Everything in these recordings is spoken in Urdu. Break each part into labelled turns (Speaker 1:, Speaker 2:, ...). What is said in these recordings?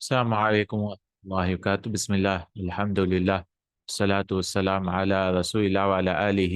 Speaker 1: السلام عليكم ورحمة الله وبركاته. بسم الله الحمد لله والصلاة والسلام على رسول الله وعلى آله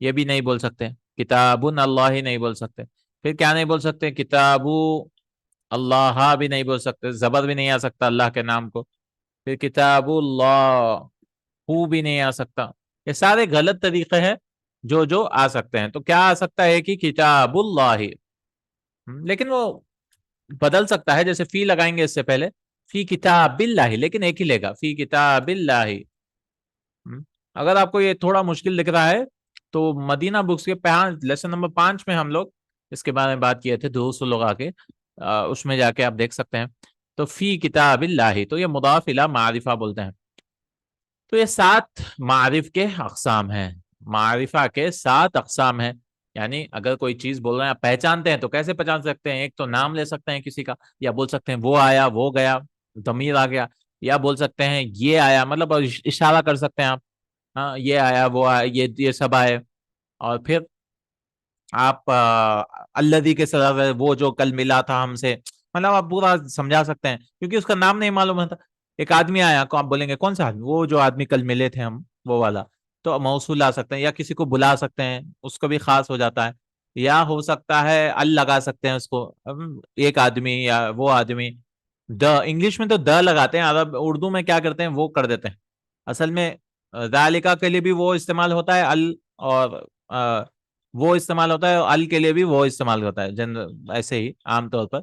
Speaker 1: یہ بھی نہیں بول سکتے. کتابن اللہ ہی نہیں بول سکتے. پھر کیا نہیں بول سکتے؟ کتابو اللہ بھی نہیں بول سکتے، زبر بھی نہیں آ سکتا اللہ کے نام کو. پھر کتاب اللہ ہو بھی نہیں آ سکتا. یہ سارے غلط طریقے ہیں جو آ سکتے ہیں. تو کیا آ سکتا ہے کہ کتاب اللہ، لیکن وہ بدل سکتا ہے. جیسے فی لگائیں گے اس سے پہلے، فی کتاب اللہ، لیکن ایک ہی لے گا، فی کتاب اللہ. اگر آپ کو یہ تھوڑا مشکل دکھ رہا ہے تو مدینہ بکس کے لیسن نمبر 5 میں ہم لوگ اس کے بارے میں بات کیے تھے، دروس لغا کے، اس میں جا کے آپ دیکھ سکتے ہیں. تو فی کتاب اللہ، تو یہ مضاف الی معرفہ بولتے ہیں. تو یہ 7 معارف کے اقسام ہیں. معرفہ کے 7 اقسام ہیں. یعنی اگر کوئی چیز بول رہے ہیں، آپ پہچانتے ہیں تو کیسے پہچان سکتے ہیں؟ ایک تو نام لے سکتے ہیں کسی کا، یا بول سکتے ہیں وہ آیا، وہ گیا، ضمیر آ گیا. یا بول سکتے ہیں یہ آیا، مطلب اشارہ کر سکتے ہیں آپ، ہاں یہ آیا، وہ آیا، یہ سب آئے. اور پھر آپ الذی کے ساتھ وہ جو کل ملا تھا ہم سے، مطلب آپ پورا سمجھا سکتے ہیں کیونکہ اس کا نام نہیں معلوم ہوتا. ایک آدمی آیا کو آپ بولیں گے کون سا آدمی؟ وہ جو آدمی کل ملے تھے ہم، وہ والا. تو موصول لا سکتے ہیں، یا کسی کو بلا سکتے ہیں، اس کو بھی خاص ہو جاتا ہے. یا ہو سکتا ہے ال لگا سکتے ہیں اس کو، ایک آدمی یا وہ آدمی. انگلش میں تو لگاتے ہیں، عرب اردو میں کیا کرتے ہیں وہ کر دیتے ہیں. اصل میں ذالکا کے لیے بھی وہ استعمال ہوتا ہے ال، اور وہ استعمال ہوتا ہے ال کے لیے بھی وہ استعمال ہوتا ہے ایسے ہی عام طور پر.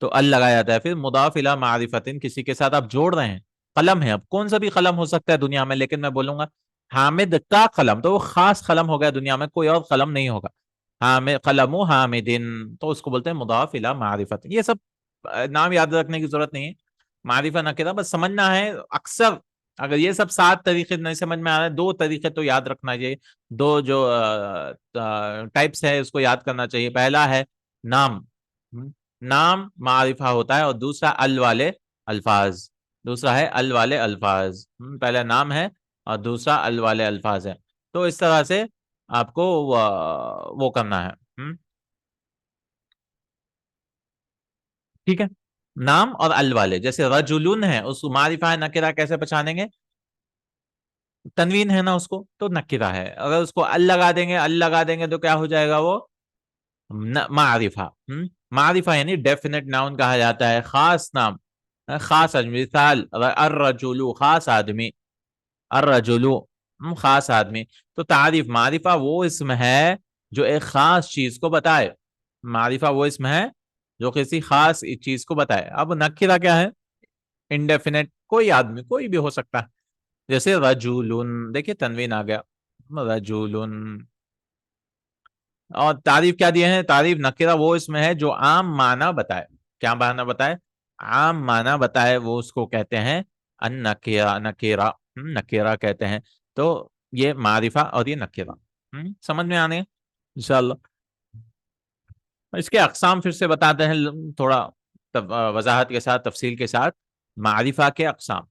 Speaker 1: تو ال لگایا جاتا ہے. پھر مضاف الی معرفت، کسی کے ساتھ آپ جوڑ رہے ہیں. قلم ہے، اب کون سا بھی قلم ہو سکتا ہے دنیا میں، لیکن میں بولوں گا حامد کا قلم، تو وہ خاص قلم ہو گیا، دنیا میں کوئی اور قلم نہیں ہوگا. حامد قلم حامدن، تو اس کو بولتے ہیں مضاف الی معرفت. یہ سب نام یاد رکھنے کی ضرورت نہیں ہے. معرفہ نکرہ بس سمجھنا ہے. اکثر اگر یہ سب 7 طریقے نہیں سمجھ میں آ رہے ہیں، 2 طریقے تو یاد رکھنا چاہیے. 2 جو ٹائپس ہے اس کو یاد کرنا چاہیے. پہلا ہے نام. نام معرفہ ہوتا ہے، اور دوسرا ال والے الفاظ. دوسرا ہے ال والے الفاظ. پہلا نام ہے اور دوسرا ال والے الفاظ ہے. تو اس طرح سے آپ کو وہ کرنا ہے. ٹھیک ہے. نام اور ال والے، جیسے رجلن ہے، اس کو معرفہ نکرہ کیسے پہچانیں گے؟ تنوین ہے نا اس کو، تو نکرہ ہے. اگر اس کو ال لگا دیں گے، ال لگا دیں گے تو کیا ہو جائے گا؟ وہ معرفہ. معرفہ یعنی ڈیفینیٹ ناؤن کہا جاتا ہے، خاص نام، خاص آدمی. مثال الرجل، خاص آدمی. الرجل خاص آدمی. تو تعریف معرفہ وہ اسم ہے جو ایک خاص چیز کو بتائے. معرفہ وہ اسم ہے جو کسی خاص چیز کو بتائے. اب نکرہ کیا ہے؟ انڈیفینیٹ، کوئی آدمی کوئی بھی ہو سکتا ہے. جیسے رجولن، دیکھیے تنوین آ گیا، رجولن. اور تعریف کیا دیے ہیں؟ تعریف نکرہ وہ اسم ہے جو عام معنی بتائے. کیا معنی بتائے؟ عام معنی بتائے، وہ اس کو کہتے ہیں ان نکرہ. نکرہ نکرہ کہتے ہیں. تو یہ معرفہ اور یہ نکرہ سمجھ میں آنے انشاءاللہ. اس کے اقسام پھر سے بتاتے ہیں تھوڑا وضاحت کے ساتھ، تفصیل کے ساتھ. معرفہ کے اقسام.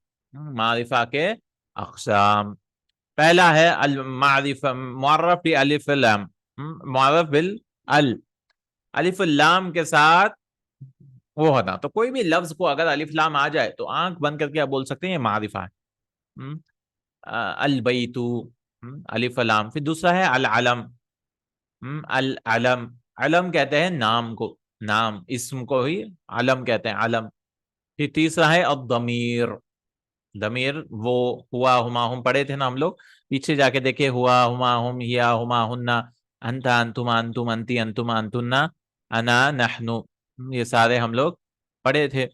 Speaker 1: معرفہ کے اقسام، پہلا ہے المعرفہ، معرف بھی الف لام. معرف بال الف لام کے ساتھ وہ ہوتا. تو کوئی بھی لفظ کو اگر الف لام آ جائے تو آنکھ بند کر کے آپ بول سکتے ہیں یہ معرفہ ہے. البیت، الف لام. پھر دوسرا ہے العلم. العلم، علم کہتے ہیں نام کو، نام اسم کو ہی علم کہتے ہیں، علم. پھر تیسرا ہے الضمیر. ضمیر وہ ہوا ہما ہم پڑھے تھے نا ہم لوگ، پیچھے جا کے دیکھے، ہوا ہما ہم، ہیا ہما ہننا، انتا انتما انتم انتی انتما انتنا، انا نحن. یہ سارے ہم لوگ پڑھے تھے.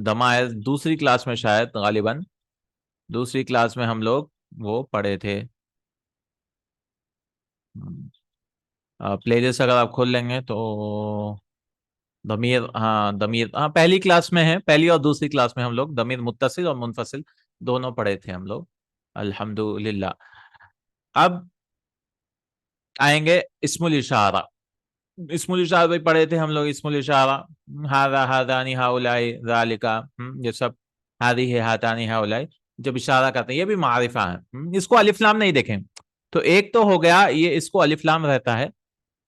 Speaker 1: ضمائر دوسری کلاس میں، شاید غالباً دوسری کلاس میں ہم لوگ وہ پڑھے تھے. پلے لسٹ اگر آپ کھول لیں گے تو ضمیر، ہاں ضمیر، ہاں پہلی کلاس میں ہے، پہلی اور دوسری کلاس میں ہم لوگ ضمیر متصل اور منفصل دونوں پڑھے تھے ہم لوگ الحمدللہ. اب آئیں گے اسم الاشارہ. اسم الاشارہ بھی پڑھے تھے ہم لوگ. اسم الاشارہ ھذا ھذان ھؤلاء ذالک، یہ سب ھذہ ھاتان ھؤلاء جب اشارہ کرتے ہیں یہ بھی معرفہ ہے. اس کو الف لام نہیں دیکھیں تو ایک تو ہو گیا یہ، اس کو الف لام رہتا ہے،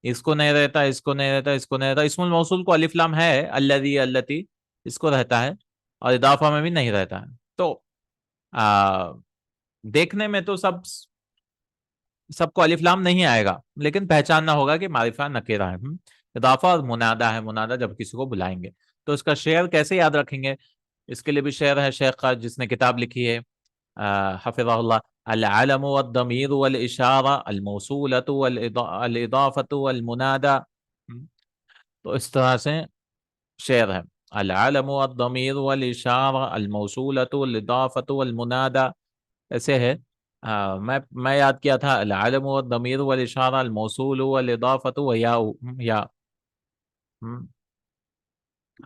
Speaker 1: اس کو نہیں رہتا، اس کو نہیں رہتا، اس کو نہیں رہتا. اسم الموصول کو الف لام ہے، الذی اللتی، اس کو رہتا ہے، اور اضافہ میں بھی نہیں رہتا ہے. تو دیکھنے میں تو سب کو الف لام نہیں آئے گا، لیکن پہچاننا ہوگا کہ معرفہ نکرہ ہے۔ اضافہ اور منادہ ہے، منادہ جب کسی کو بلائیں گے۔ تو اس کا شعر کیسے یاد رکھیں گے؟ اس کے لیے بھی شعر ہے شیخ کا، جس نے کتاب لکھی ہے حفظہ اللہ، العلم والضمیر والاشارہ الموصولۃ والاضافۃ والمنادى۔ تو اس طرح سے شعر ہے، العلم والضمیر والاشارہ الموصولۃ والاضافۃ والمنادى، ایسے ہے۔ میں یاد کیا تھا العلم والضمیر والاشارہ الموصول والاضافۃ ویاء، یا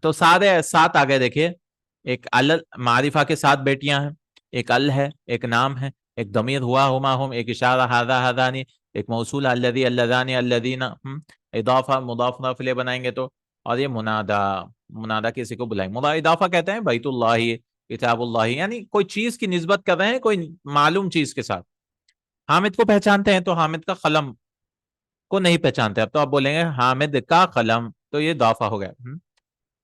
Speaker 1: تو سات آگے دیکھیے، ایک معرفہ کے 7 بیٹیاں ہیں، ایک ال ہے، ایک نام ہے، ایک ضمیر ہوا ہما ہم، ایک اشارہ ہذا ہذانی، ایک موصول الذی اللذان الذین، اضافہ مضاف نافلے بنائیں گے تو، اور یہ منادہ کسی کو بلائیں گے۔ اضافہ کہتے ہیں بیت اللہ، کتاب اللہ، یعنی کوئی چیز کی نسبت کر رہے ہیں کوئی معلوم چیز کے ساتھ۔ حامد کو پہچانتے ہیں تو حامد کا قلم کو نہیں پہچانتے، اب تو آپ بولیں گے حامد کا قلم، تو یہ اضافہ ہو گیا۔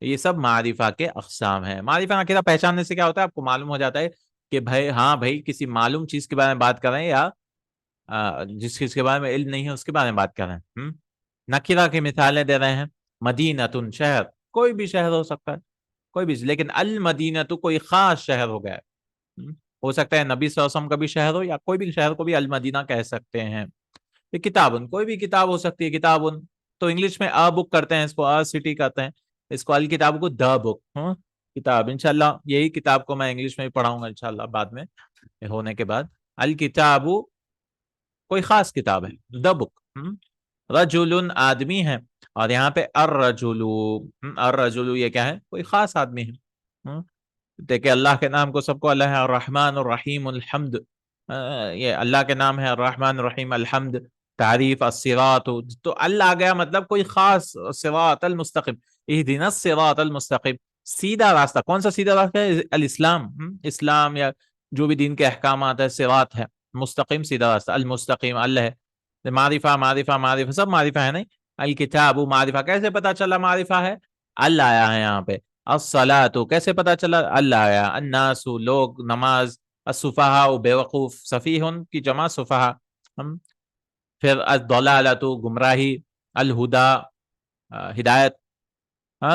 Speaker 1: یہ سب معرفہ کے اقسام ہیں۔ معرفہ نکرہ پہچاننے سے کیا ہوتا ہے؟ آپ کو معلوم ہو جاتا ہے کہ بھائی کسی معلوم چیز کے بارے میں بات کر رہے ہیں، یا جس چیز کے بارے میں علم نہیں ہے اس کے بارے میں بات کر رہے ہیں۔ نکرہ کی مثالیں دے رہے ہیں، مدینۃ شہر، کوئی بھی شہر ہو سکتا ہے، کوئی بھی، لیکن المدینۃ کوئی خاص شہر ہو گیا ہے۔ ہو سکتا ہے نبی صلی اللہ علیہ وسلم کا بھی شہر ہو، یا کوئی بھی شہر کو بھی المدینہ کہہ سکتے ہیں۔ کتابن، کوئی بھی کتاب ہو سکتی ہے، کتابن تو انگلش میں بک کرتے ہیں، اس کو سٹی کہتے ہیں، اس کو الکتاب کو دا بک، کتاب۔ انشاءاللہ یہی کتاب کو میں انگلش میں بھی پڑھاؤں گا انشاءاللہ بعد میں ہونے کے بعد۔ الکتاب کوئی خاص کتاب ہے، دا بک۔ رجل آدمی ہے، اور یہاں پہ الرجل یہ کیا ہے؟ کوئی خاص آدمی ہے۔ دیکھیں اللہ کے نام کو سب کو اللہ ہے، الرحمن الرحیم الحمد، یہ اللہ کے نام ہے الرحمن الرحیم الحمد، تعریف الصراط، تو اللہ آ گیا مطلب کوئی خاص، صراط المستقیم، اہدنا الصراط المستقیم، سیدھا راستہ۔ کون سا سیدھا راستہ ہے؟ الاسلام، اسلام یا جو بھی دین کے احکامات ہے، صراط ہے، مستقیم سیدھا راستہ، المستقیم اللہ ہے۔ معرفہ سب معرفہ ہے، نہیں؟ الکتاب معرفہ، کیسے پتا چلا معرفہ ہے؟ اللہ آیا ہے یہاں پہ۔ الصلاۃ کیسے پتا چلا؟ اللہ آیا۔ الناس لوگ، نماز، السفہاء بے وقوف، سفیہ کی جمع سفہاء۔ پھر الضلالۃ گمراہی، الہدی ہدایت۔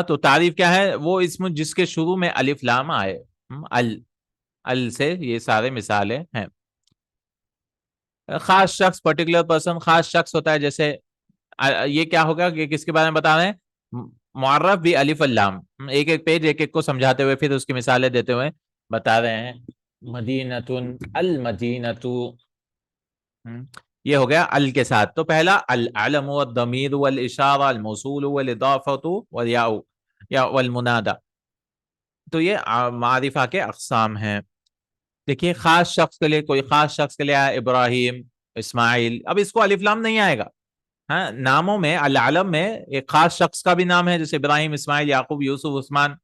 Speaker 1: تو تعریف کیا ہے؟ وہ اسم جس کے شروع میں الف لام آئے، ال سے یہ سارے مثالیں ہیں۔ خاص شخص، پرٹیکولر پرسن، خاص شخص ہوتا ہے، جیسے یہ کیا ہوگا کہ کس کے بارے میں بتا رہے ہیں؟ معرف بھی الف اللام، ایک ایک پیج ایک ایک کو سمجھاتے ہوئے پھر اس کی مثالیں دیتے ہوئے بتا رہے ہیں۔ مدینۃ، المدینۃ، یہ ہو گیا ال کے ساتھ۔ تو پہلا العلم والضمیر والاشارہ الموصول والاضافۃ والیاء یا والمنادى، تو یہ معرفہ کے اقسام ہیں۔ دیکھیے خاص شخص کے لیے، کوئی خاص شخص کے لیے آیا ابراہیم، اسماعیل، اب اس کو الف لام نہیں آئے گا۔ ہاں، ناموں میں العلم میں ایک خاص شخص کا بھی نام ہے، جیسے ابراہیم، اسماعیل، یعقوب، یوسف، عثمان،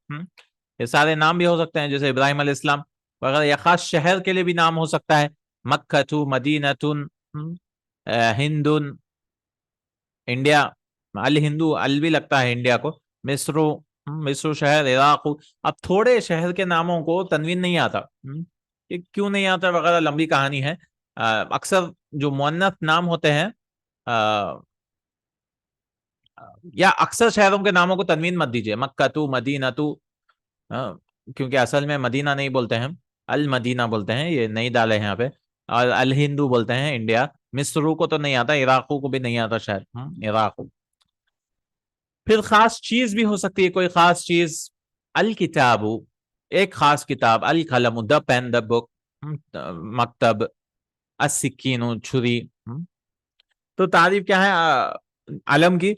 Speaker 1: یہ سارے نام بھی ہو سکتے ہیں، جیسے ابراہیم علیہ السلام وغیرہ۔ یا خاص شہر کے لیے بھی نام ہو سکتا ہے، مکۃ، مدینۃ، ہند، انڈیا، الہندو، ال بھی لگتا ہے انڈیا کو، مصر، مصر شہر، عراق۔ اب تھوڑے شہر کے ناموں کو تنوین نہیں آتا، کیوں نہیں آتا وغیرہ لمبی کہانی ہے۔ اکثر جو مؤنث نام ہوتے ہیں، یا اکثر شہروں کے ناموں کو تنوین مت دیجیے، مکہ، مدینہ، کیونکہ اصل میں مدینہ نہیں بولتے ہیں، المدینہ بولتے ہیں، یہ نہیں ڈالے ہیں یہاں پہ۔ اور الہندو بولتے ہیں انڈیا، مصر کو تو نہیں آتا، عراقو کو بھی نہیں آتا شاید، عراق۔ پھر خاص چیز بھی ہو سکتی ہے، کوئی خاص چیز، الکتاب ایک خاص کتاب، القلم دا پین، دا بک، مکتب، السکین چھری۔ تو تعریف کیا ہے علم کی؟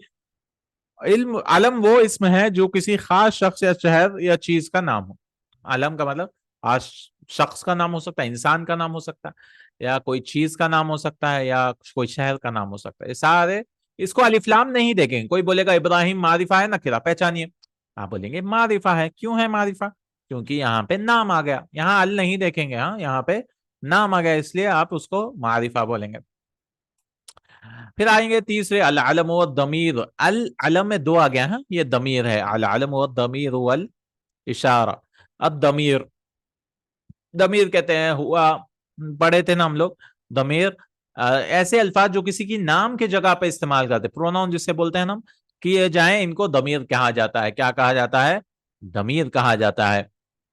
Speaker 1: علم وہ اسم ہے جو کسی خاص شخص یا شہر یا چیز کا نام ہو۔ علم کا مطلب خاص شخص کا نام ہو سکتا ہے، انسان کا نام ہو سکتا ہے، یا کوئی چیز کا نام ہو سکتا ہے، یا کوئی شہر کا نام ہو سکتا ہے۔ یہ سارے، اس کو الف لام نہیں دیکھیں۔ کوئی بولے گا ابراہیم معرفہ ہے نکرہ، پہچانیے، آپ بولیں گے معرفہ ہے۔ کیوں ہے معرفہ؟ کیونکہ یہاں پہ نام آ گیا، یہاں ال نہیں دیکھیں گے، ہاں یہاں پہ نام آ گیا، اس لیے آپ اس کو معرفہ بولیں گے۔ پھر آئیں گے تیسرے، العلم والضمیر۔ العلم میں 2 آ گیا ہے، یہ ضمیر ہے، العلم والضمیر والاشارہ۔ الضمیر، ضمیر کہتے ہیں ہوا پڑھے تھے نا ہم لوگ. ضمیر ایسے الفاظ جو کسی کی نام کے جگہ پہ استعمال کرتے, پروناؤن جسے بولتے ہیں نا, کیے جائیں ان کو ضمیر کہا جاتا ہے. کیا کہا جاتا ہے؟ ضمیر کہا جاتا ہے.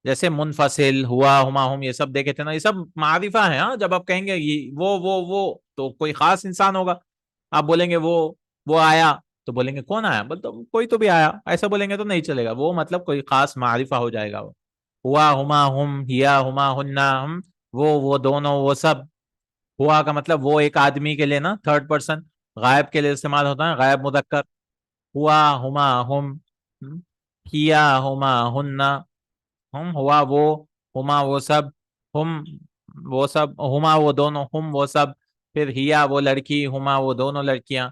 Speaker 1: جیسے منفصل, ہوا, ہما, ہم, یہ سب دیکھے تھے نا, یہ سب معرفہ ہیں. ہاں, جب آپ کہیں گے وہ تو کوئی خاص انسان ہوگا. آپ بولیں گے وہ آیا, تو بولیں گے کون آیا, مطلب کوئی تو بھی آیا, ایسا بولیں گے تو نہیں چلے گا. وہ مطلب کوئی خاص معرفہ ہو جائے گا. وہ ہوا, ہما, ہم, ہیا, ہما, ہننا, ہم, وہ دونوں, وہ سب. ہوا کا مطلب وہ ایک آدمی کے لیے نا, تھرڈ پرسن. غائب کے لیے استعمال ہوتا ہے, غائب مذکر. ہوا, ہما, ہم, ہیا, ہما, ہننا, ہم, ہوا وہ, ہما وہ سب, ہم وہ سب, ہما وہ دونوں, ہم وہ سب. پھر ہیا وہ لڑکی, ہما وہ دونوں لڑکیاں,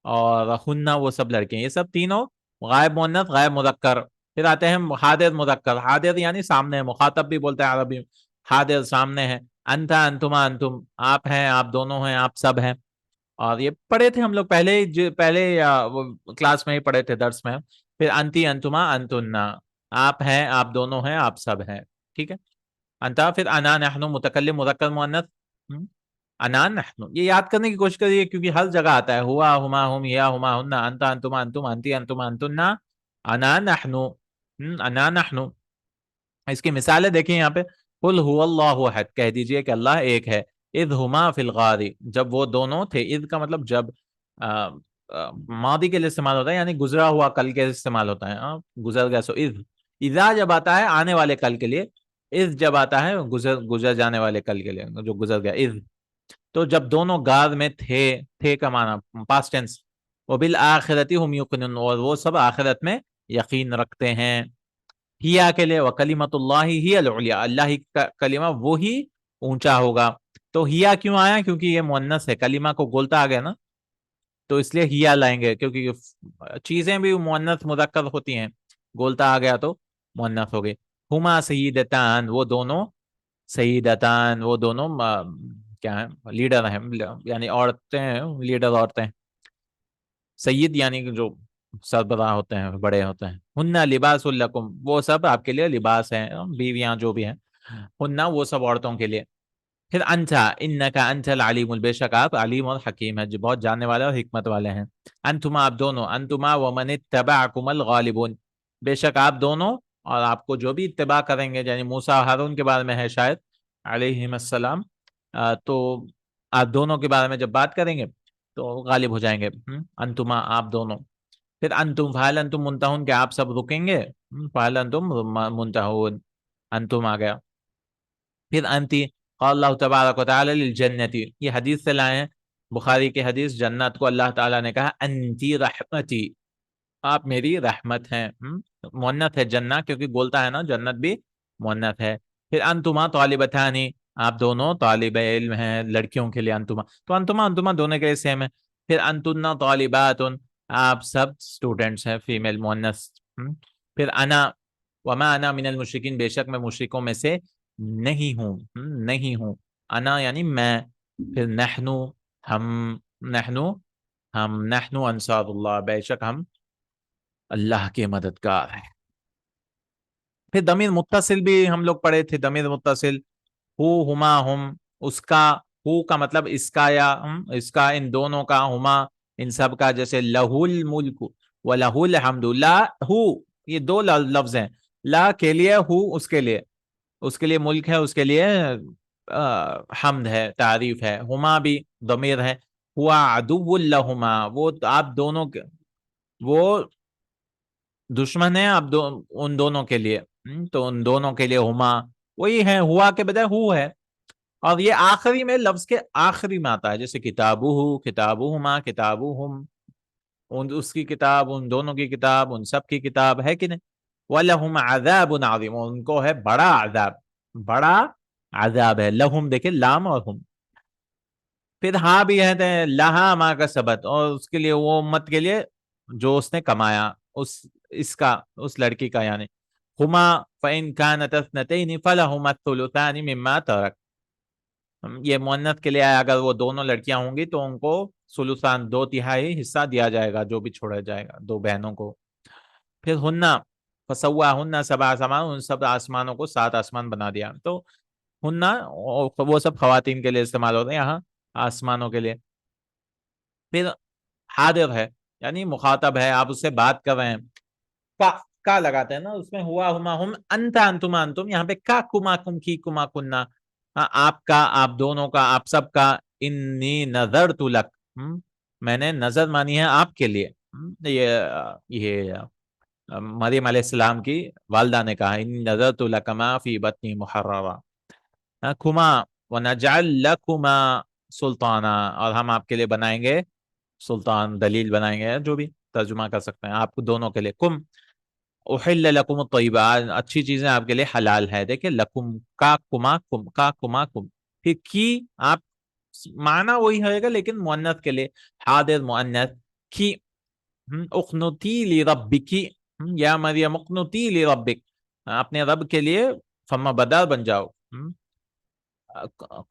Speaker 1: اور ہننا وہ سب لڑکیاں. یہ سب تینوں غائب مؤنث, غائب مذکر. پھر آتے ہیں حاضر مذکر. حاضر یعنی سامنے, مخاطب بھی بولتے ہیں عربی. حاضر سامنے ہے. انتا, انتما, انتم, آپ ہیں, آپ دونوں ہیں, آپ سب ہیں. اور یہ پڑھے تھے ہم لوگ پہلے کلاس میں ہی پڑھے تھے, درس میں. پھر انتی, انتما, انتنا, آپ ہیں, آپ دونوں ہیں, آپ سب ہیں. ٹھیک ہے. انتا, پھر انا, نحن, متکلم مذکر مؤنث. انا, نحن, یہ یاد کرنے کی کوشش کریے کیونکہ ہر جگہ آتا ہے. ہوا, ہما, ہم, یا, ہما, ہننا, انتا, انتما, انتم, انتی, انتما, انتنا, انا, نحن. انا, نحن. اس کی مثالیں دیکھیں یہاں پہ. قل هو اللہ احد, کہہ دیجئے کہ اللہ ایک ہے. اذ ہما فی الغار, جب وہ دونوں تھے. اذ کا مطلب جب ماضی کے لیے استعمال ہوتا ہے, یعنی گزرا ہوا کل کے لیے استعمال ہوتا ہے. گزر گیا, سو اذ. اذا جب آتا ہے آنے والے کل کے لیے. اذ جب آتا ہے گزر جانے والے کل کے لیے, جو گزر گیا. اذ, تو جب دونوں غار میں تھے کا معنی پاسٹ ٹینس. وبالآخرۃ هم یوقنون, اور وہ سب آخرت میں یقین رکھتے ہیں. ہیا کے لیے, وکلمۃ اللہ ہی العلیاء, اللہ ہی کا کلمہ وہی اونچا ہوگا. تو ہیا کیوں آیا؟ کیونکہ یہ مؤنث ہے, کلمہ کو گولتا آ گیا نا, تو اس لیے ہیا لائیں گے. کیونکہ چیزیں بھی مؤنث مذکر ہوتی ہیں, گولتا آ گیا تو مؤنث ہو گئی. ہما سیدتان, وہ دونوں, سیدتان وہ دونوں کیا ہیں, لیڈر ہیں, یعنی عورتیں ہیں, لیڈر عورتیں. سید یعنی کہ جو سربراہ ہوتے ہیں, بڑے ہوتے ہیں. ہننا لباس لکم, وہ سب آپ کے لیے لباس ہیں, بیویاں جو بھی ہیں. ہننا وہ سب عورتوں کے لیے. پھر انتا, انکا انت العلیم, بے شک آپ علیم اور حکیم ہیں, جو بہت جاننے والے اور حکمت والے ہیں. انتما, آپ دونوں, انتما ومن اتبعکم الغالبون, بے شک آپ دونوں اور آپ کو جو بھی اتباع کریں گے, یعنی موسیٰ ہارون کے بارے میں ہے شاید علیہم السلام, تو آپ دونوں کے بارے میں جب بات کریں گے تو غالب ہو جائیں گے. انتما, آپ دونوں. پھر انتم, فعل انتم منتہون, کہ آپ سب رکیں گے. فعل انتم منتہون, انتم آ گیا. پھر انتی, قال اللہ تبارک و تعالی للجنتی, یہ حدیث سے لائے ہیں, بخاری کی حدیث. جنت کو اللہ تعالیٰ نے کہا انتی رحمتی, آپ میری رحمت ہیں. مؤنث ہے جنہ, کیونکہ بولتا ہے نا, جنت بھی مؤنث ہے. پھر انتما طالبتانی, آپ دونوں طالب علم ہیں, لڑکیوں کے لیے انتما. تو انتما دونوں کے لیے سیم ہے. پھر انتنا طالبات, آپ سب اسٹوڈنٹس ہیں, فیمیل مؤنث. پھر انا, وما انا من المشرکین, بے شک میں مشرکوں میں سے نہیں ہوں, نہیں ہوں. انا یعنی میں. پھر نحنو, ہم, نحنو, ہم, نحنو انصار اللہ, بے شک ہم اللہ کے مددگار ہیں. پھر ضمیر متصل بھی ہم لوگ پڑھے تھے. ضمیر متصل, ہو, ہما, ہم, اس کا. ہو کا مطلب اس کا, یا اس کا, ان دونوں کا. ہما, ان سب کا. جیسے لہو الملک و لہو الحمد, لا ہو, یہ دو لفظ ہیں. لا کے لیے, ہو اس کے لیے, اس کے لیے ملک ہے, اس کے لیے حمد ہے, تعریف ہے. ہما بھی ضمیر ہے. ہوا عدو لہما, وہ آپ دونوں کے, وہ دشمن ہے آپ ان دونوں کے لیے. تو ان دونوں کے لیے ہما وہی ہے, ہوا کے بجائے ہو ہے. اور یہ آخری میں, لفظ کے آخری میں آتا ہے. جیسے کتابو, کتابہما, کتابہم, اس کی کتاب, ان دونوں کی کتاب, ان سب کی کتاب ہے کہ نہیں. وَلَهُمْ عَذَابٌ عَظِيمٌ, ان کو ہے بڑا عذاب, بڑا عذاب ہے. لہم دیکھیں, لام اور ہم. پھر ہاں بھی ہے, لہا ما کسبت, اور اس کے لیے, وہ امت کے لیے جو اس نے کمایا, اس کا, اس لڑکی کا. یعنی ہما فَإِنْ كَانَتْ اثْنَتَيْنِ فَلَهُمَا الثُّلُثَانِ مِمَّا تَرَكَ, یہ مؤنث کے لیے آیا, اگر وہ دونوں لڑکیاں ہوں گی تو ان کو ثلثان, 2/3 حصہ دیا جائے گا, جو بھی چھوڑا جائے گا, دو بہنوں کو. پھر ہننا فسواہن سبع سماوات, ان سب آسمانوں کو 7 آسمان بنا دیا. تو ہننا وہ سب خواتین کے لیے استعمال ہوتے ہیں، یہاں آسمانوں کے لیے. پھر حاضر ہے یعنی مخاطب ہے، آپ اس سے بات کر رہے ہیں. کا لگاتے ہیں نا اس میں، ہوا ہما ہم انت انتما انتم، یہاں پہ کا کما کم کی کما کننا، آپ کا، آپ دونوں کا، آپ سب کا. انی نظرت لک، میں نے نظر مانی ہے آپ کے لیے. یہ مریم علیہ السلام کی والدہ نے کہا، انی نظرت لک ما فی بطنی محررا کما ونجعل لکما سلطانا، اور ہم آپ کے لیے بنائیں گے سلطان، دلیل بنائیں گے، جو بھی ترجمہ کر سکتے ہیں آپ کو دونوں کے لیے. کم احل لکم الطیبات، اچھی چیزیں آپ کے لیے حلال ہے. دیکھیں لکم کا کما کم، کا کما کم، پھر کی آپ معنی وہی ہوئے گا لیکن مؤنث کے لیے حاضر مؤنث کی. اقنتی لربکی، یا مریم اقنتی لربک، اپنے رب کے لیے فما بدار بن جاؤ.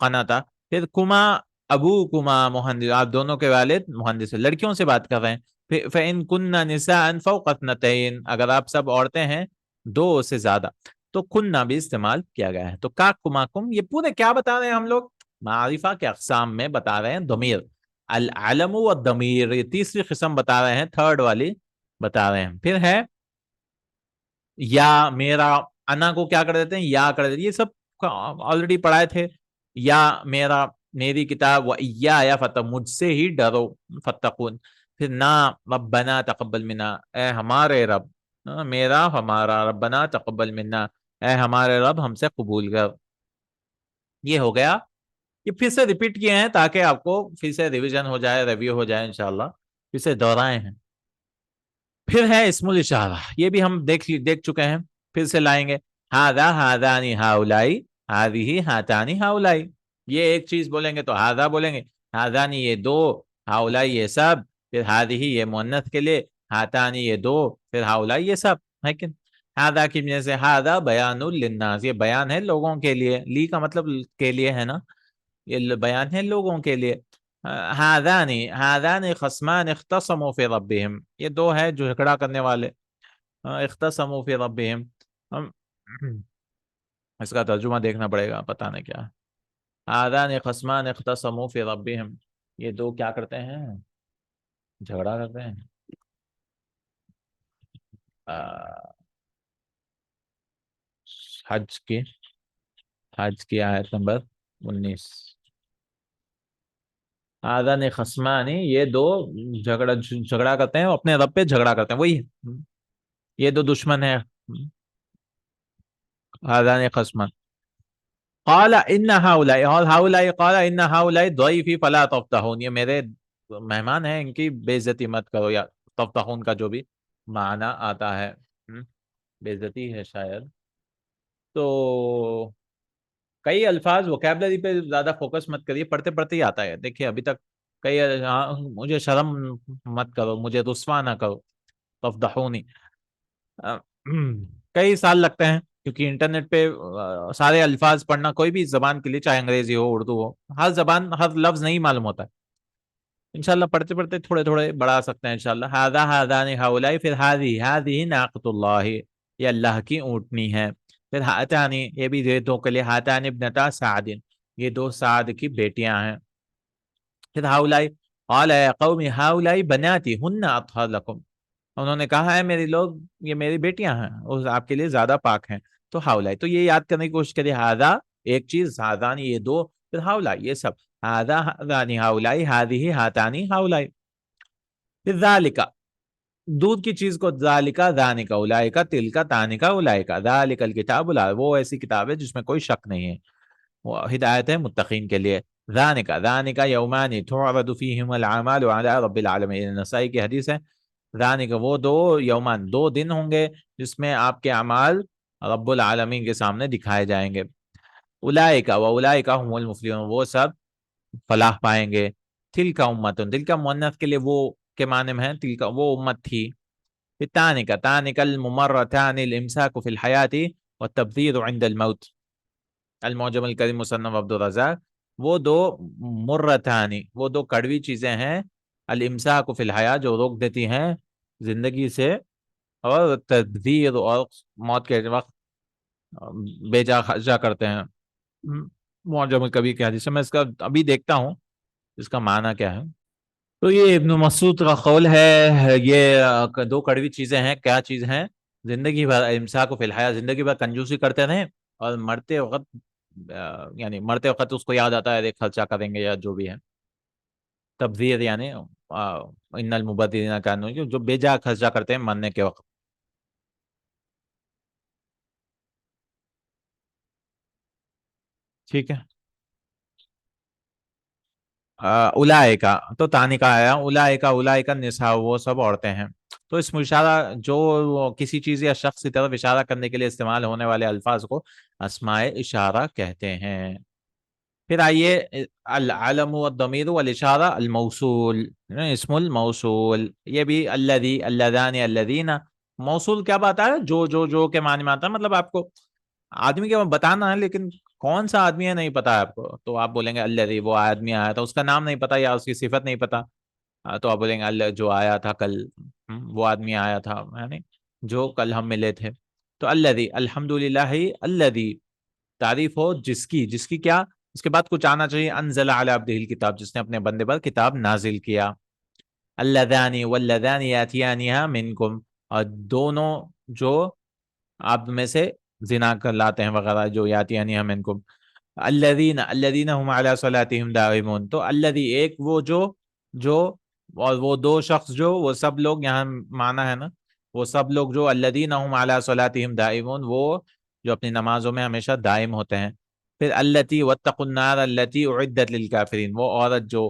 Speaker 1: قناتا. پھر کما ابو کما مہندس، آپ دونوں کے والد مہندس، لڑکیوں سے بات کر رہے ہیں. فَإِن كُنَّ نِسَاءً فَوْقَ اثْنَتَيْنِ، اگر آپ سب عورتیں ہیں دو سے زیادہ تو کننا بھی استعمال کیا گیا ہے. تو کا کما کم، یہ پورے کیا بتا رہے ہیں ہم لوگ؟ معرفہ کے اقسام میں بتا رہے ہیں ضمیر، العلم والضمیر، یہ تیسری قسم بتا رہے ہیں، تھرڈ والی بتا رہے ہیں. پھر ہے یا میرا، انا کو کیا کر دیتے ہیں یا کر دیتے ہیں، یہ سب آلریڈی پڑھائے تھے. یا میرا، میری کتاب، وَإِيَّايَ فتح، مجھ سے ہی ڈرو، فتقون. پھر نا ربنا تقبل منا، اے ہمارے رب، میرا ہمارا، ربنا تقبل منا، اے ہمارے رب ہم سے قبول کر. یہ ہو گیا. یہ پھر سے ریپیٹ کیے ہیں تاکہ آپ کو پھر سے ریویژن ہو جائے، ریویو ہو جائے انشاءاللہ، پھر سے دہرائے ہیں. پھر ہے اسم الاشارہ، یہ بھی ہم دیکھ چکے ہیں، پھر سے لائیں گے. ہاذا ہاذانی ہاؤلائی، ہذہ ہاتانی ہاؤلائی. یہ ایک چیز بولیں گے تو ہاذا بولیں گے، ہاذانی یہ دو، ہاؤلائی یہ سب، پھر ہذہ یہ مؤنث کے لیے، ہاتانی یہ دو، پھر ہاؤلائی یہ سب. لیکن ہاذا کی وجہ سے ہاذا بیان للناس، یہ بیان ہے لوگوں کے لیے، لی کا مطلب کے لیے ہے نا، یہ بیان ہے لوگوں کے لیے. ہذان خصمان اختصموا فی ربہم، یہ دو ہے جو جھگڑا کرنے والے، اختصموا فی ربہم. اس کا ترجمہ دیکھنا پڑے گا، پتہ نہیں کیا. ہذان خصمان اختصموا فی ربہم، یہ دو کیا کرتے ہیں؟ جھگڑا کرتے ہیں. حج کی آیت نمبر 19. آذان خصمانی، یہ دو جھگڑا کرتے ہیں، اپنے رب پہ جھگڑا کرتے ہیں، وہی یہ دو دشمن ہیں. آذان خصمان قال ان هؤلاء، اور هؤلاء قال ان هؤلاء ضيفي فلا تفتحون، یہ میرے مہمان ہیں ان کی بے عزتی مت کرو، یا تفتحون کا جو بھی معنی آتا ہے بے عزتی ہے شاید. تو کئی الفاظ وکیبلری پہ زیادہ فوکس مت کریے، پڑھتے پڑھتے ہی آتا ہے. دیکھیے ابھی تک کئی، مجھے شرم مت کرو، مجھے رسوا نہ کرو، تفضحونی. کئی سال لگتے ہیں کیونکہ انٹرنیٹ پہ سارے الفاظ پڑھنا، کوئی بھی زبان کے لیے، چاہے انگریزی ہو اردو ہو، ہر زبان ہر لفظ نہیں معلوم ہوتا ہے. انشاءاللہ پڑھتے پڑھتے تھوڑے تھوڑے بڑھا سکتے ہیں انشاءاللہ. ھذا ھذان ھؤلاء، پھر ھذہ ناقۃ اللہ، یہ اللہ کی اونٹنی ہے. پھر ہاتانی، یہ بھی یہ دو کے لیے، ہاتان ابنتا سعد، یہ دو سعد کی بیٹیاں ہیں. پھر ھؤلاء قال یا قوم ھؤلاء بناتی ہن اطہر لکم، انہوں نے کہا ہے میری لوگ، یہ میری بیٹیاں ہیں اور آپ کے لیے زیادہ پاک ہیں. تو ھؤلاء، تو یہ یاد کرنے کی کوشش کریے، ھذا ایک چیز، ھذان یہ دو، پھر ھؤلاء یہ سب، ھذا ھذان ھؤلاء، ھذہ ھاتان ھؤلاء. پھر ذالک، دودھ کی چیز کو، ذالک ذانک اولئک تلک تانک اولئک، ذالک الکتاب، وہ ایسی کتاب ہے جس میں کوئی شک نہیں ہے، وہ ہدایت ہے متقین کے لیے. ذانک یومان تعرض فیہم الاعمال علی رب العالمین، نسائی کی حدیث ہے. ذانک وہ دو، یومان دو دن ہوں گے جس میں آپ کے اعمال رب العالمین کے سامنے دکھائے جائیں گے. اولئک و اولئک هم المفلحون، وہ سب فلاح پائیں گے. تلک امت، تلک مؤنث کے لیے وہ کے معنی میں ہے، تلک وہ امت تھی. تانک الممرتان الامساک فی الحیات والتبذیر عند الموت، المعجم الکریم مصنف عبد الرزاق. وہ دو مرتانی، وہ دو کڑوی چیزیں ہیں، الامساک فی الحیات، جو روک دیتی ہیں زندگی سے، اور تبذیر، اور موت کے وقت بے جا خرچہ کرتے ہیں. معجم کبیر کے حدیث ہے، میں اس کا ابھی دیکھتا ہوں اس کا معنی کیا ہے۔ تو یہ ابن مسعود کا قول ہے، یہ دو کڑوی چیزیں ہیں، کیا چیز ہیں؟ زندگی بھر امساک و فی الحیا، زندگی بھر کنجوسی کرتے رہیں، اور مرتے وقت یعنی مرتے وقت اس کو یاد آتا ہے دیکھ خرچہ کریں گے یا جو بھی ہے، تبذیر یعنی ان المبذرین کانوا، جو بے جا خرچہ کرتے ہیں مرنے کے وقت۔ ٹھیک ہے، اولائکا تو تانی کا آیا، اولائکا نساء، وہ سب عورتیں ہیں۔ تو اس میں اشارہ جو کسی چیز یا شخص کی طرف اشارہ کرنے کے لیے استعمال ہونے والے الفاظ کو اسماء اشارہ کہتے ہیں۔ پھر آئیے العلم والضمیر والاشارہ الموصول، اسم الموصول، یہ بھی الذی، اللذان، الذین، موصول کیا بات ہے؟ جو کے معنی میں آتا ہے، مطلب آپ کو آدمی کے بتانا ہے، لیکن کون سا آدمی ہے نہیں پتا ہے آپ کو، تو آپ بولیں گے الذی، وہ آدمی آیا تھا، اس کا نام نہیں پتا یا اس کی صفت نہیں پتا، تو آپ بولیں گے اللہ جو آیا تھا کل، وہ آدمی آیا تھا یعنی جو کل ہم ملے تھے۔ تو الذی، الحمدللہ الذی، تعریف ہو جس کی کیا، اس کے بعد کچھ آنا چاہیے، انزل علی عبدہ الکتاب، جس نے اپنے بندے پر کتاب نازل کیا، اللذان واللذان یاتیانها منکم، اور دونوں جو آپ میں سے زنا کر لاتے ہیں وغیرہ، جو یاتیانها منکم، الذین هم علی صلاتهم دائمون، تو الذی ایک وہ جو اور وہ دو شخص جو، وہ سب لوگ یہاں معنی ہے نا، وہ سب لوگ جو الذین هم علی صلاتهم دائمون، وہ جو اپنی نمازوں میں ہمیشہ دائم ہوتے ہیں۔ پھر التی واتقوا النار التی اعدت للکافرین، وہ عورت جو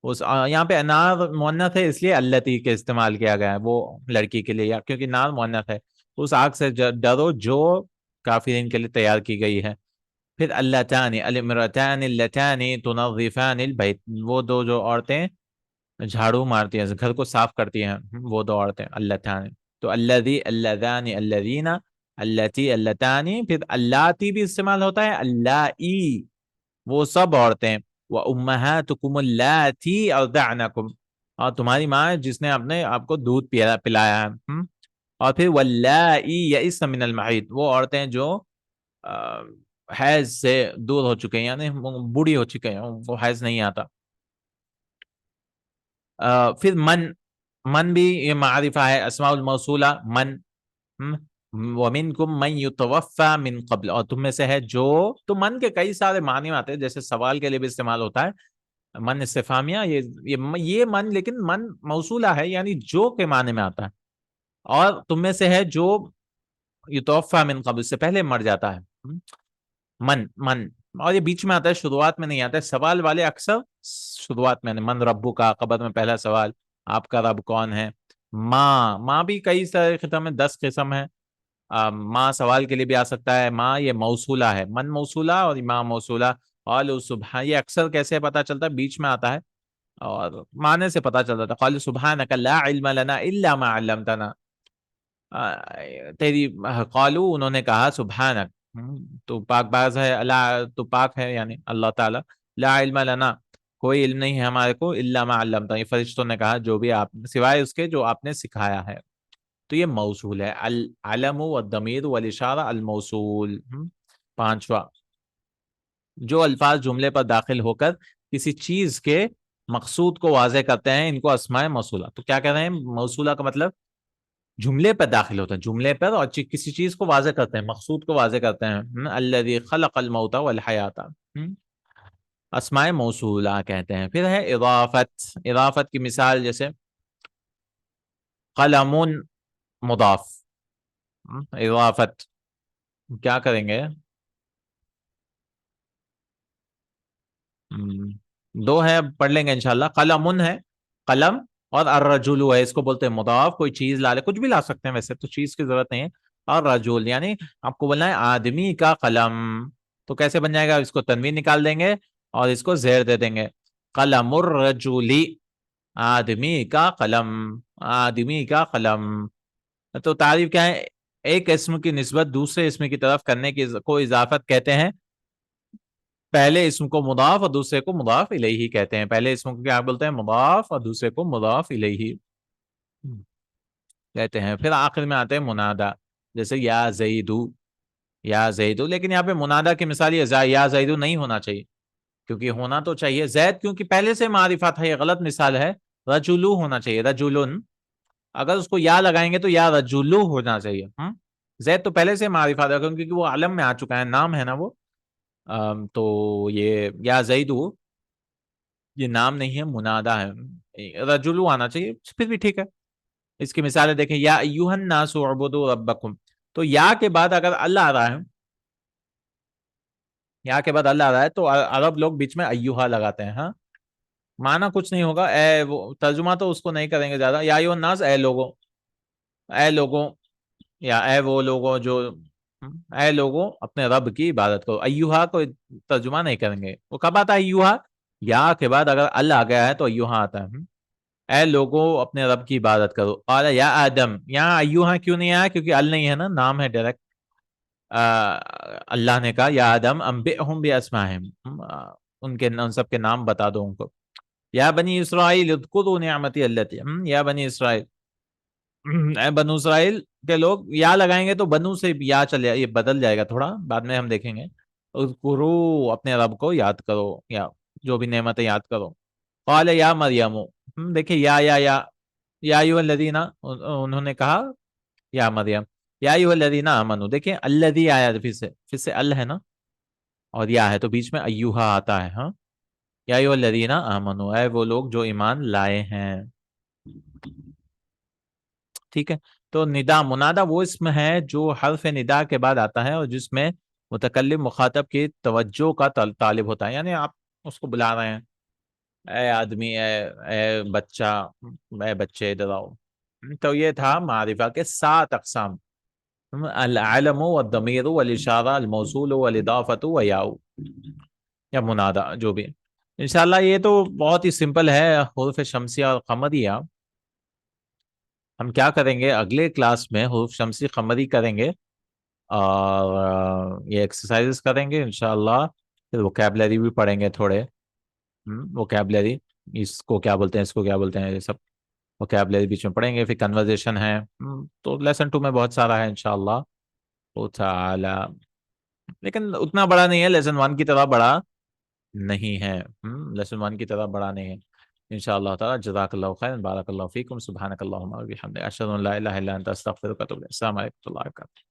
Speaker 1: یہاں پہ انار مؤنث ہے اس لیے التی کے استعمال کیا گیا ہے، وہ لڑکی کے لیے، یا کیونکہ نار مؤنث ہے، اس آگ سے ڈرو جو کافرین کے لیے تیار کی گئی ہے۔ پھر اللتان الامرتان اللتان تنظفان البیت، وہ دو جو عورتیں جھاڑو مارتی ہیں، گھر کو صاف کرتی ہیں، وہ دو عورتیں اللتان۔ تو الذی، اللذان، الذین، اللتی، اللتان، پھر اللاتی بھی استعمال ہوتا ہے، اللائی، وہ سب عورتیں، وَأُمَّهَاتُكُمُ اللَّاتِي أَرْضَعْنَكُمْ، اور تمہاری ماں ہے جس نے اپنے آپ کو دودھ پلایا ہے۔ اور پھر وَاللَّائِي يَئِسْنَ مِنَ الْمَحِيضِ، وہ عورتیں جو حیض سے دور ہو چکے ہیں، یعنی بوڑھی ہو چکے ہیں، وہ حیض نہیں آتا۔ پھر من بھی یہ معرفہ ہے، اسماء الموصولہ، من، وَمِنْكُمْ مَنْ يُتَوَفَّى مِنْ قَبْلِ، اور تم میں سے ہے جو، تو من کے کئی سارے معنی آتے ہیں، جیسے سوال کے لیے بھی استعمال ہوتا ہے من استفہامیہ، یہ من، لیکن من موصولہ ہے یعنی جو کے معنی میں آتا ہے، اور تم میں سے ہے جو یتوفا من قبل، سے پہلے مر جاتا ہے، من، اور یہ بیچ میں آتا ہے، شروعات میں نہیں آتا ہے، سوال والے اکثر شروعات میں، من ربو کا، قبر میں پہلا سوال، آپ کا رب کون ہے۔ ماں بھی کئی سارے قسم میں، 10 قسم ہے، ماں سوال کے لیے بھی آ سکتا ہے، ماں یہ موصولہ ہے، من موصولہ اور ماں موصولہ، قالوا سبحان، یہ اکثر کیسے پتا چلتا ہے، بیچ میں آتا ہے اور معنی سے پتا چلتا تھا، قالوا سبحانک لا علم لنا الا ما علمتنا، تیری، قالو انہوں نے کہا، سبحانک، تو پاک باز ہے، اللہ تو پاک ہے یعنی اللہ تعالی، لا علم لنا، کوئی علم نہیں ہے ہمارے کو، الا ما علمتنا، یہ فرشتوں نے کہا جو بھی آپ، سوائے اس کے جو آپ نے سکھایا ہے۔ تو یہ موصول ہے، العلم والضمیر والاشارہ الموصول۔ پانچواں، جو الفاظ جملے پر داخل ہو کر کسی چیز کے مقصود کو واضح کرتے ہیں، ان کو اسماء موصولہ، تو کیا کہہ رہے ہیں، موصولہ کا مطلب جملے پر داخل ہوتا ہے، جملے پر، اور کسی چیز کو واضح کرتے ہیں، مقصود کو واضح کرتے ہیں، الذی خلق الموت والحیات، اسماء موصولہ کہتے ہیں۔ پھر ہے اضافت، اضافت کی مثال جیسے قلم مضاف، اضافت کیا کریں گے، دو ہے، پڑھ لیں گے انشاءاللہ، قلم ہے، قلم، اور الرجل ہے، اس کو بولتے ہیں مضاف، کوئی چیز لا لے، کچھ بھی لا سکتے ہیں ویسے تو، چیز کی ضرورت نہیں ہے، اور رجل یعنی آپ کو بولنا ہے آدمی کا قلم، تو کیسے بن جائے گا، اس کو تنوین نکال دیں گے اور اس کو زیر دے دیں گے، قلم الرجلی، آدمی کا قلم، آدمی کا قلم۔ تو تعریف کیا ہے، ایک اسم کی نسبت دوسرے اسم کی طرف کرنے کی کو اضافت کہتے ہیں، پہلے اسم کو مضاف اور دوسرے کو مضاف الیہ کہتے ہیں، پہلے اسم کو کیا بولتے ہیں، مضاف، اور دوسرے کو مضاف الیہ کہتے ہیں۔ پھر آخر میں آتے ہیں منادا، جیسے یا زیدو، یا زیدو، لیکن یہاں پہ منادا کی مثال یہ یا زیدو نہیں ہونا چاہیے، کیونکہ ہونا تو چاہیے زید، کیونکہ پہلے سے معرفہ تھا، یہ غلط مثال ہے. رجولو ہونا چاہیے، رجولن. اگر اس کو یا لگائیں گے تو یا رجولو ہونا چاہیے. زید تو پہلے سے معرفہ تھا کیونکہ وہ عالم میں آ چکا ہے، نام ہے نا وہ. تو یہ یا زیدو یہ نام نہیں ہے، منادا ہے. رجولو آنا چاہیے، پھر بھی ٹھیک ہے. اس کی مثالیں دیکھیں، یا ایھا الناس اعبدوا ربکم. تو یا کے بعد اگر اللہ آ رہا ہے، یا کے بعد اللہ آ رہا ہے، تو عرب لوگ بیچ میں ایھا لگاتے ہیں. ہاں، معنی کچھ نہیں ہوگا، اے وہ ترجمہ تو اس کو نہیں کریں گے زیادہ. یا ایھا الناس، اے لوگوں، اے لوگوں، یا اے وہ لوگوں جو، اے لوگوں اپنے رب کی عبادت کرو. ایھا کو ترجمہ نہیں کریں گے. وہ کب آتا ہے ایھا؟ یا کے بعد اگر اللہ آ گیا ہے تو ایھا آتا ہے. اے لوگوں اپنے رب کی عبادت کرو. قال یا آدم، یہاں ایھا کیوں نہیں آیا؟ کیونکہ ال نہیں ہے نا، نام ہے ڈائریکٹ. اللہ نے کہا یا آدم انبئہم باسمائہم، ان سب کے نام بتا دو ان کو. یا بنی اسرائیل اذکروا نعمتی التی، یا بنی اسرائیل، اے بنو اسرائیل کے لوگ. یا لگائیں گے تو بنو سے یا چل جائے، یہ بدل جائے گا تھوڑا، بعد میں ہم دیکھیں گے. اذکروا، اپنے رب کو یاد کرو، یا جو بھی نعمتیں یاد کرو. قال یا مریم، دیکھیں یا ایھا الذین، انہوں نے کہا یا مریم. یا ایھا الذین آمنوا، دیکھیں الذی آیا پھر سے ال ہے نا، اور یا ہے تو بیچ میں ایھا آتا ہے. ہاں، یا ایھا الذین آمنوا، اے وہ لوگ جو ایمان لائے ہیں. ٹھیک ہے. تو ندا منادا وہ اسم ہے جو حرف ندا کے بعد آتا ہے، اور جس میں متکلم مخاطب کی توجہ کا طالب ہوتا ہے. یعنی آپ اس کو بلا رہے ہیں، اے آدمی، اے بچہ، اے بچے ادھر آؤ. تو یہ تھا معرفہ کے 7 اقسام: العلم والضمیر والاشارہ الموصول والاضافۃ ویاء، یا منادا جو بھی. انشاءاللہ یہ تو بہت ہی سمپل ہے، حروف شمسیہ اور قمریہ. ہم کیا کریں گے اگلے کلاس میں؟ حروف شمسی قمری کریں گے، اور یہ ایکسرسائز کریں گے انشاءاللہ. پھر ووکیبلری بھی پڑھیں گے تھوڑے. ووکیبلری، اس کو کیا بولتے ہیں، اس کو کیا بولتے ہیں، یہ سب ووکیبلری بیچ میں پڑھیں گے. پھر کنورزیشن ہے. تو لیسن 2 میں بہت سارا ہے انشاءاللہ تعالی، لیکن اتنا بڑا نہیں ہے، لیسن 1 کی طرح بڑا نہیں ہے. لیسن 1 کی طرح بڑا نہیں ہے انشاءاللہ تعالی. جزاک اللہ خیر، بارک اللہ فیکم، سبحانک اللہم و بحمدک، اشہد ان لا الہ الا انت، استغفرک و اتوب الیک. السلام علیکم و رحمۃ اللہ وبرکاتہ.